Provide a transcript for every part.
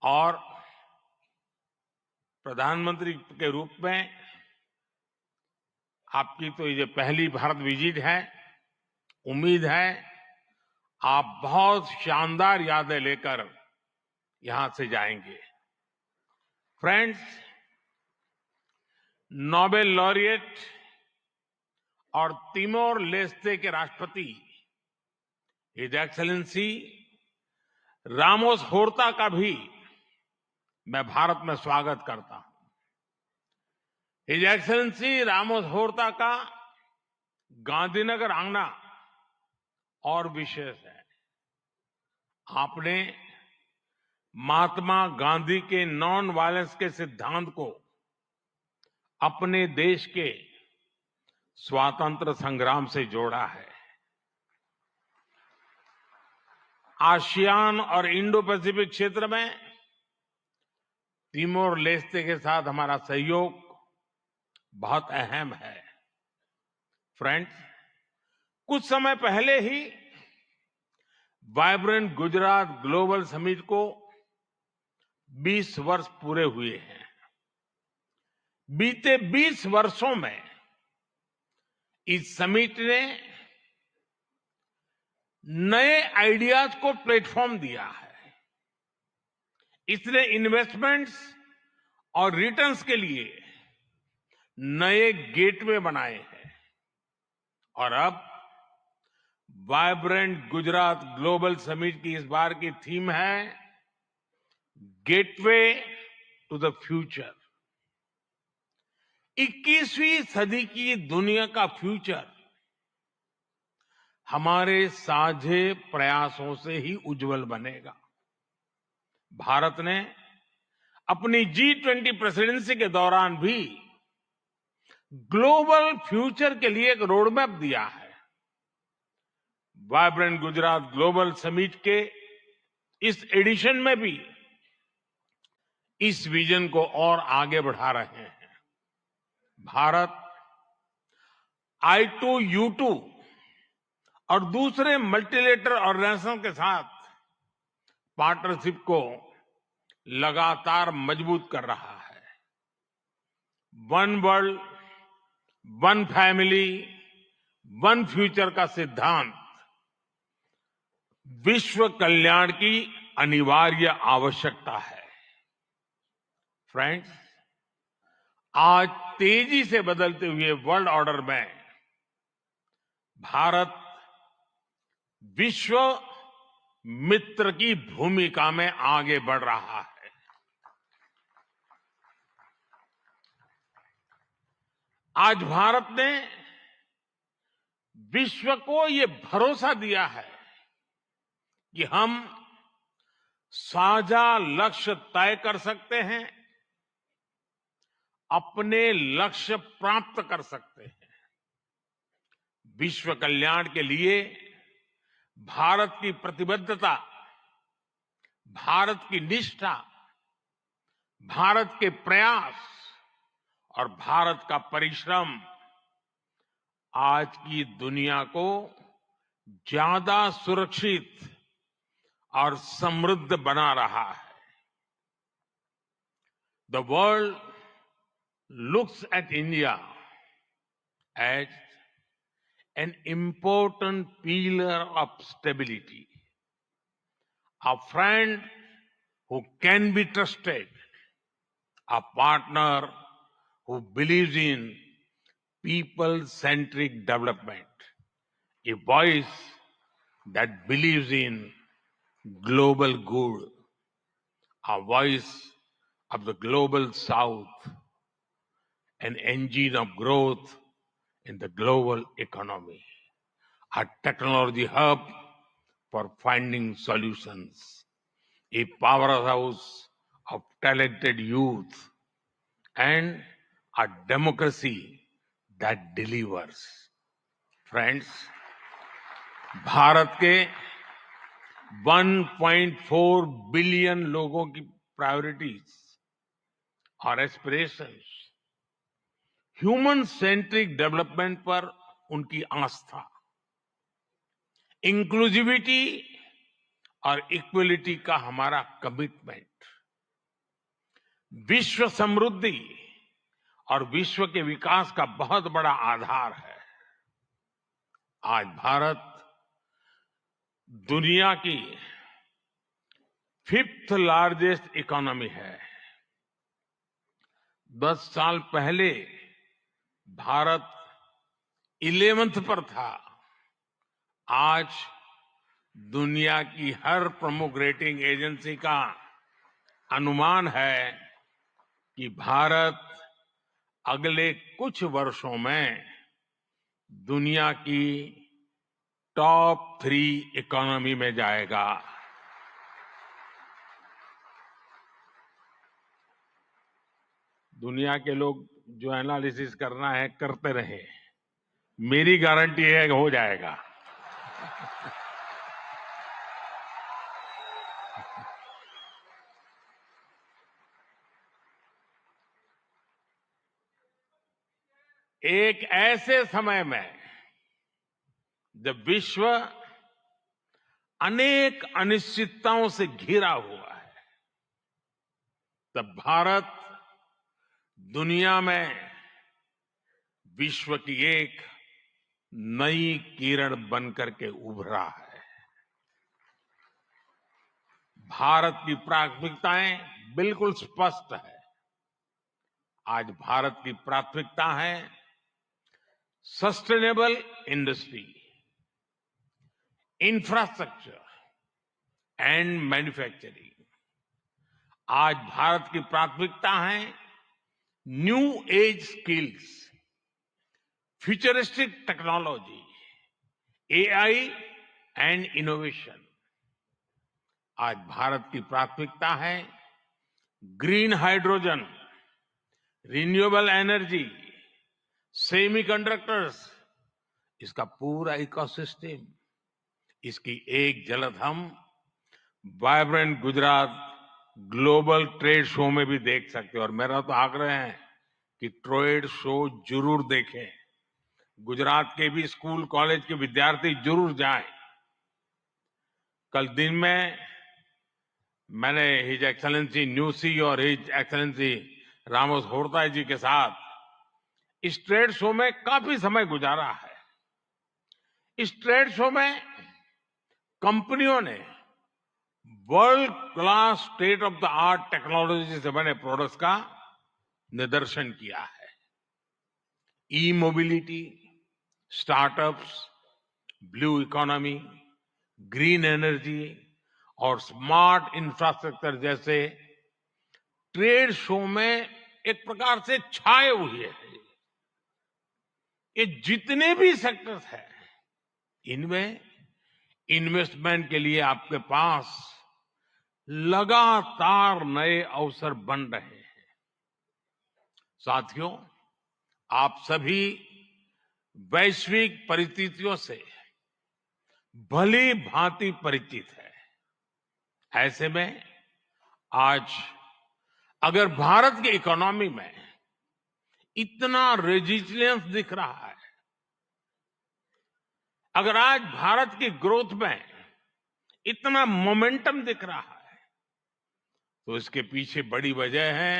और प्रधानमंत्री के रूप में आपकी तो ये पहली भारत विजिट है। उम्मीद है आप बहुत शानदार यादें लेकर यहां से जाएंगे। फ्रेंड्स, नोबेल लॉरिएट और तिमोर लेस्ते के राष्ट्रपति हिज एक्सेलेंसी रामोस होर्ता का भी मैं भारत में स्वागत करता हूं। हिज एक्सेलेंसी रामोस होर्ता का गांधीनगर आना और विशेष है। आपने महात्मा गांधी के नॉन वायलेंस के सिद्धांत को अपने देश के स्वातंत्र संग्राम से जोड़ा है। आसियान और इंडो पैसिफिक क्षेत्र में तिमोर लेस्ते के साथ हमारा सहयोग बहुत अहम है। फ्रेंड्स, कुछ समय पहले ही वाइब्रेंट गुजरात ग्लोबल समिट को 20 वर्ष पूरे हुए हैं। बीते 20 वर्षों में इस समिट ने नए आइडियाज को प्लेटफॉर्म दिया है। इसने इन्वेस्टमेंट्स और रिटर्न्स के लिए नए गेटवे बनाए हैं। और अब वाइब्रेंट गुजरात ग्लोबल समिट की इस बार की थीम है गेटवे टू द फ्यूचर। 21वीं सदी की दुनिया का फ्यूचर हमारे साझे प्रयासों से ही उज्जवल बनेगा। भारत ने अपनी G20 प्रेसिडेंसी के दौरान भी ग्लोबल फ्यूचर के लिए एक रोड मैप दिया है। वाइब्रेंट गुजरात ग्लोबल समिट के इस एडिशन में भी इस विजन को और आगे बढ़ा रहे हैं। भारत I2U2 और दूसरे मल्टीलेटरल ऑर्गेनाइजेशन के साथ पार्टनरशिप को लगातार मजबूत कर रहा है। One world, one family, one future का सिद्धांत विश्व कल्याण की अनिवार्य आवश्यकता है। फ्रेंड्स, आज तेजी से बदलते हुए वर्ल्ड ऑर्डर में भारत विश्व मित्र की भूमिका में आगे बढ़ रहा है। आज भारत ने विश्व को ये भरोसा दिया है कि हम साझा लक्ष्य तय कर सकते हैं, अपने लक्ष्य प्राप्त कर सकते हैं। विश्व कल्याण के लिए भारत की प्रतिबद्धता, भारत की निष्ठा, भारत के प्रयास और भारत का परिश्रम आज की दुनिया को ज्यादा सुरक्षित और समृद्ध बना रहा है। The world looks at India as an important pillar of stability, a friend who can be trusted, a partner who believes in people-centric development, a voice that believes in global good, a voice of the global south, an engine of growth in the global economy, a technology hub for finding solutions, a powerhouse of talented youth, and a democracy that delivers. Friends, Bharat के 1.4 billion लोगों की priorities और aspirations, human centric development पर उनकी आस्था, inclusivity और equality का हमारा commitment, विश्व समृद्धि और विश्व के विकास का बहुत बड़ा आधार है। आज भारत दुनिया की 5th लार्जेस्ट इकोनॉमी है। 10 साल पहले भारत 11th पर था। आज दुनिया की हर प्रमुख रेटिंग एजेंसी का अनुमान है कि भारत अगले कुछ वर्षों में दुनिया की टॉप 3 इकोनॉमी में जाएगा। दुनिया के लोग जो एनालिसिस करना है करते रहे, मेरी गारंटी है कि हो जाएगा। एक ऐसे समय में जब विश्व अनेक अनिश्चितताओं से घिरा हुआ है, तब भारत दुनिया में विश्व की एक नई किरण बनकर के उभरा है। भारत की प्राथमिकताएं बिल्कुल स्पष्ट है। आज भारत की प्राथमिकता है sustainable industry, infrastructure and manufacturing. आज भारत की प्राथमिकता है new age skills, futuristic technology, AI and innovation. आज भारत की प्राथमिकता है green hydrogen, renewable energy, semiconductors, इसका पूरा इकोसिस्टम। इसकी एक झलक हम vibrant Gujarat global trade show में भी देख सकते हैं। और मेरा तो आग्रह है कि ट्रेड शो जरूर देखें। गुजरात के भी स्कूल कॉलेज के विद्यार्थी जरूर जाएं। कल दिन में मैंने हिज एक्सेलेंसी न्यूसी और हिज एक्सेलेंसी रामोस होर्ता जी के साथ इस ट्रेड शो में काफी समय गुजारा है। इस ट्रेड शो में कंपनियों ने world class state of the art technology से बने प्रोडक्ट्स का निदर्शन किया है। E mobility, startups, blue economy, green energy और स्मार्ट इंफ्रास्ट्रक्चर जैसे ट्रेड शो में एक प्रकार से छाए हुए हैं। ये जितने भी सेक्टर्स हैं, इनमें इन्वेस्टमेंट के लिए आपके पास लगातार नए अवसर बन रहे हैं। साथियों, आप सभी वैश्विक परिस्थितियों से भली भांति परिचित है। ऐसे में आज अगर भारत की इकोनॉमी में इतना रेजिलियंस दिख रहा है, अगर आज भारत की ग्रोथ में इतना मोमेंटम दिख रहा है, तो इसके पीछे बड़ी वजह है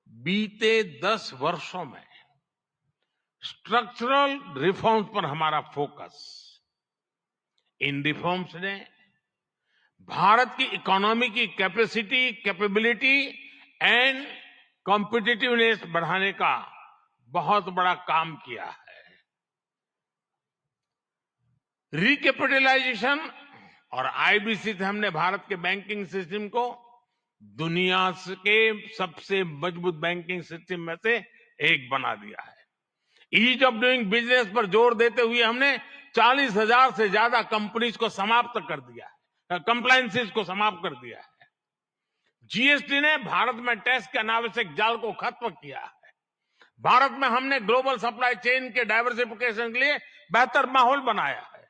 बीते 10 वर्षों में स्ट्रक्चरल रिफॉर्म्स पर हमारा फोकस। इन रिफॉर्म्स ने भारत की इकोनॉमी की कैपेसिटी, कैपेबिलिटी एंड कॉम्पिटिटिवनेस बढ़ाने का बहुत बड़ा काम किया है। रिकैपिटलाइजेशन और आईबीसी से हमने भारत के बैंकिंग सिस्टम को दुनिया के सबसे मजबूत बैंकिंग सिस्टम में से एक बना दिया है। ईज ऑफ डूइंग बिजनेस पर जोर देते हुए हमने 40,000 से ज्यादा कंपनीज को समाप्त कर दिया है, कंप्लायंसेस को समाप्त कर दिया है। जीएसटी ने भारत में टैक्स के अनावश्यक जाल को खत्म किया है। भारत में हमने ग्लोबल सप्लाई चेन के डाइवर्सिफिकेशन के लिए बेहतर माहौल बनाया है।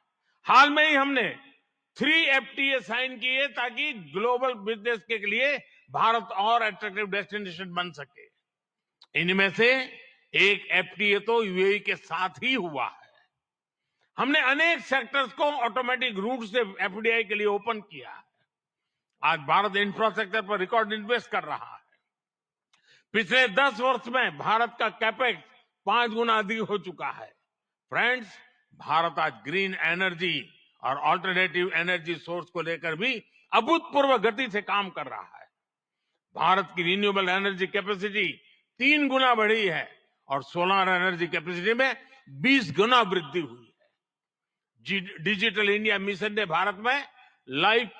हाल में ही हमने 3 FTA साइन किए ताकि ग्लोबल बिजनेस के लिए भारत और अट्रैक्टिव डेस्टिनेशन बन सके। इनमें से एक FTA तो यूएई के साथ ही हुआ है। हमने अनेक सेक्टर्स को ऑटोमेटिक रूट से FDI के लिए ओपन किया है। आज भारत इंफ्रास्ट्रक्चर पर रिकॉर्ड इन्वेस्ट कर रहा है। पिछले 10 वर्ष में भारत का कैपेक्स 5 गुना अधिक हो चुका है। फ्रेंड्स, भारत आज ग्रीन एनर्जी और ऑल्टरनेटिव एनर्जी सोर्स को लेकर भी अभूतपूर्व गति से काम कर रहा है। भारत की रिन्यूएबल एनर्जी कैपेसिटी 3 गुना बढ़ी है और सोलर एनर्जी कैपेसिटी में 20 गुना वृद्धि हुई है। डिजिटल इंडिया मिशन ने भारत में लाइफ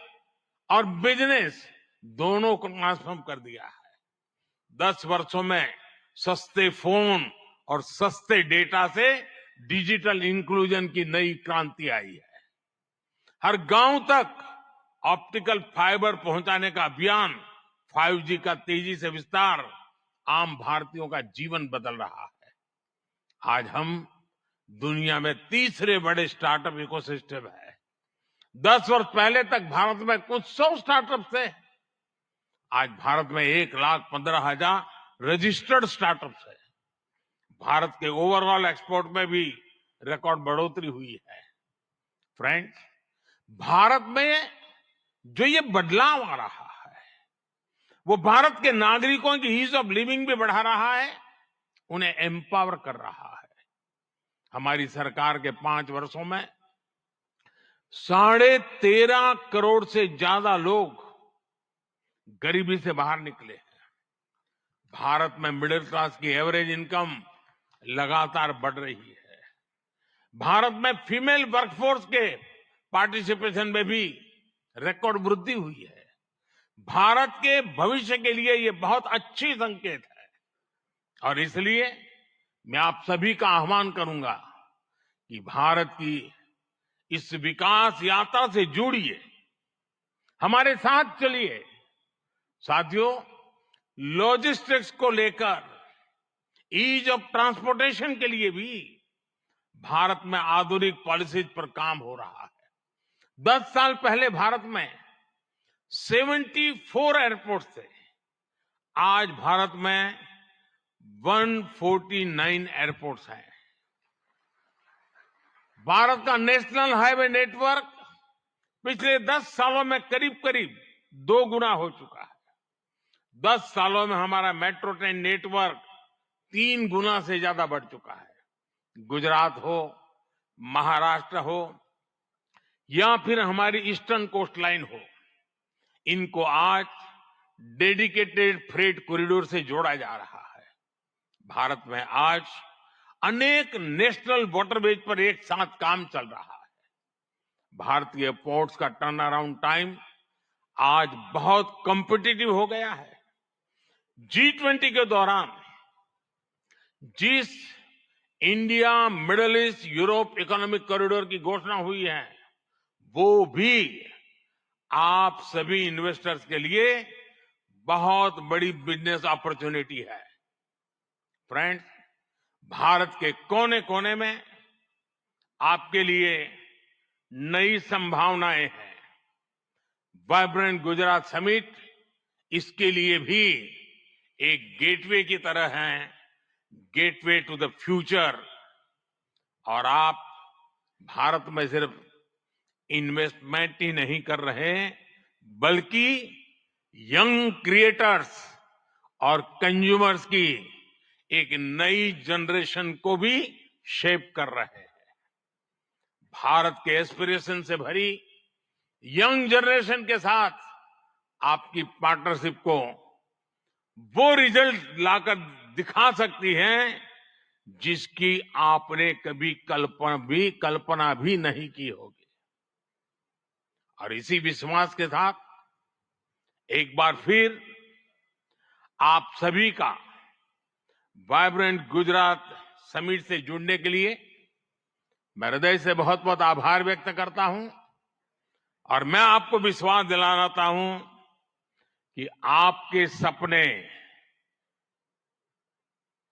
और बिजनेस दोनों को ट्रांसफॉर्म कर दिया है। 10 वर्षों में सस्ते फोन और सस्ते डेटा से डिजिटल इंक्लूजन की नई क्रांति आई है। हर गांव तक ऑप्टिकल फाइबर पहुंचाने का अभियान, 5G का तेजी से विस्तार आम भारतीयों का जीवन बदल रहा है। आज हम दुनिया में तीसरे बड़े स्टार्टअप इकोसिस्टम है। 10 वर्ष पहले तक भारत में कुछ 100 स्टार्टअप थे। आज भारत में 1,15,000 रजिस्टर्ड स्टार्टअप्स है। भारत के ओवरऑल एक्सपोर्ट में भी रिकॉर्ड बढ़ोतरी हुई है। फ्रेंड्स, भारत में जो ये बदलाव आ रहा है, वो भारत के नागरिकों की ईज ऑफ लिविंग भी बढ़ा रहा है, उन्हें एम्पावर कर रहा है। हमारी सरकार के 5 वर्षों में 13.5 करोड़ से ज्यादा लोग गरीबी से बाहर निकले हैं। भारत में मिडिल क्लास की एवरेज इनकम लगातार बढ़ रही है। भारत में फीमेल वर्कफोर्स के पार्टिसिपेशन में भी रिकॉर्ड वृद्धि हुई है। भारत के भविष्य के लिए ये बहुत अच्छी संकेत है और इसलिए मैं आप सभी का आह्वान करूंगा कि भारत की इस विकास यात्रा से जुड़िए, हमारे साथ चलिए। साथियों, लॉजिस्टिक्स को लेकर ईज ऑफ ट्रांसपोर्टेशन के लिए भी भारत में आधुनिक पॉलिसीज पर काम हो रहा है। 10 साल पहले भारत में 74 एयरपोर्ट थे। आज भारत में 149 एयरपोर्ट्स हैं। भारत का नेशनल हाईवे नेटवर्क पिछले 10 सालों में करीब करीब 2 गुना हो चुका है। 10 सालों में हमारा मेट्रो ट्रेन नेटवर्क 3 गुना से ज्यादा बढ़ चुका है। गुजरात हो, महाराष्ट्र हो या फिर हमारी ईस्टर्न कोस्ट लाइन हो, इनको आज डेडिकेटेड फ्रेट कॉरिडोर से जोड़ा जा रहा है। भारत में आज अनेक नेशनल वाटरवेज पर एक साथ काम चल रहा है। भारतीय पोर्ट्स का टर्न अराउंड टाइम आज बहुत कॉम्पिटिटिव हो गया है। G20 के दौरान जिस India middle east Europe economic corridor की घोषणा हुई है, वो भी आप सभी इन्वेस्टर्स के लिए बहुत बड़ी बिजनेस अपॉर्चुनिटी है। फ्रेंड्स, भारत के कोने कोने में आपके लिए नई संभावनाएं हैं। वाइब्रेंट गुजरात समिट इसके लिए भी एक गेटवे की तरह है, गेटवे टू द फ्यूचर। और आप भारत में सिर्फ इन्वेस्टमेंट ही नहीं कर रहे, बल्कि यंग क्रिएटर्स और कंज्यूमर्स की एक नई जनरेशन को भी शेप कर रहे हैं। भारत के एस्पिरेशन से भरी यंग जनरेशन के साथ आपकी पार्टनरशिप को वो रिजल्ट लाकर दिखा सकती है जिसकी आपने कभी कल्पना भी नहीं की होगी। और इसी विश्वास के साथ एक बार फिर आप सभी का वाइब्रेंट गुजरात समिट से जुड़ने के लिए मैं हृदय से बहुत बहुत आभार व्यक्त करता हूं और मैं आपको विश्वास दिलाता हूं कि आपके सपने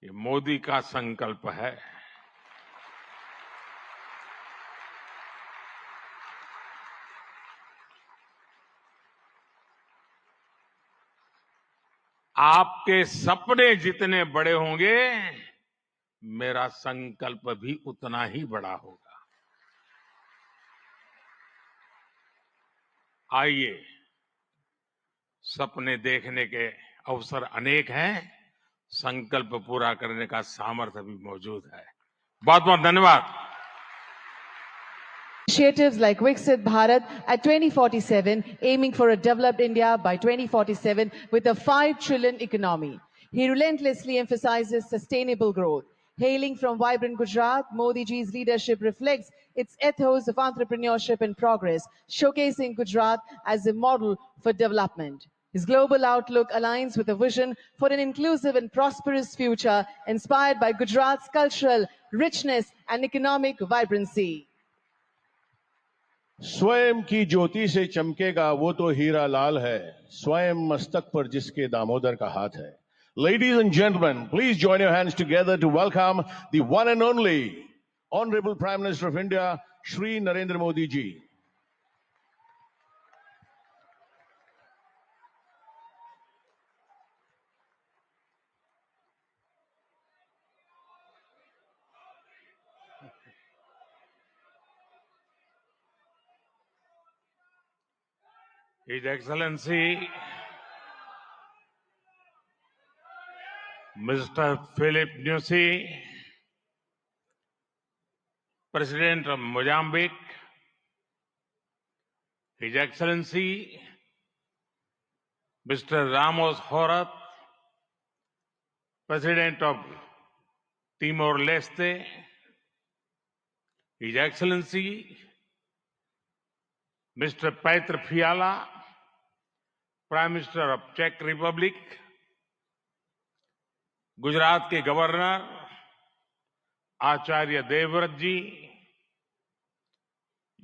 ये मोदी का संकल्प है। आपके सपने जितने बड़े होंगे, मेरा संकल्प भी उतना ही बड़ा होगा। आइए, सपने देखने के अवसर अनेक हैं, संकल्प पूरा करने का सामर्थ्य भी मौजूद है। बहुत बहुत धन्यवाद। Initiatives like Viksit Bharat at 2047, aiming for a developed India by 2047 with a 5 trillion economy. He relentlessly emphasizes sustainable growth. Hailing from vibrant Gujarat, Modi ji's leadership reflects its ethos of entrepreneurship and progress, showcasing Gujarat as a model for development. His global outlook aligns with a vision for an inclusive and prosperous future inspired by Gujarat's cultural richness and economic vibrancy. स्वयं की ज्योति से चमकेगा वो तो हीरा लाल है, स्वयं मस्तक पर जिसके दामोदर का हाथ है. Ladies and gentlemen, please join your hands together to welcome the one and only Honorable Prime Minister of India, Shri Narendra Modi ji. His Excellency Mr. Philip Nyusi, President of Mozambique, His Excellency Mr. Ramos Horat, President of Timor-Leste, His Excellency Mr. Petr Fiala, Prime Minister of Czech Republic, Gujarat के governor Acharya Devvrat जी,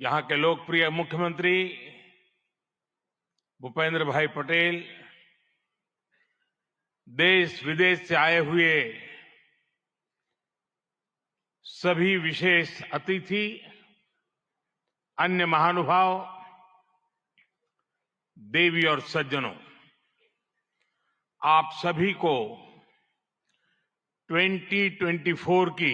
यहां के लोकप्रिय मुख्यमंत्री भूपेंद्र भाई पटेल, देश विदेश से आए हुए सभी विशेष अतिथि, अन्य महानुभाव, देवी और सज्जनों, आप सभी को 2024 की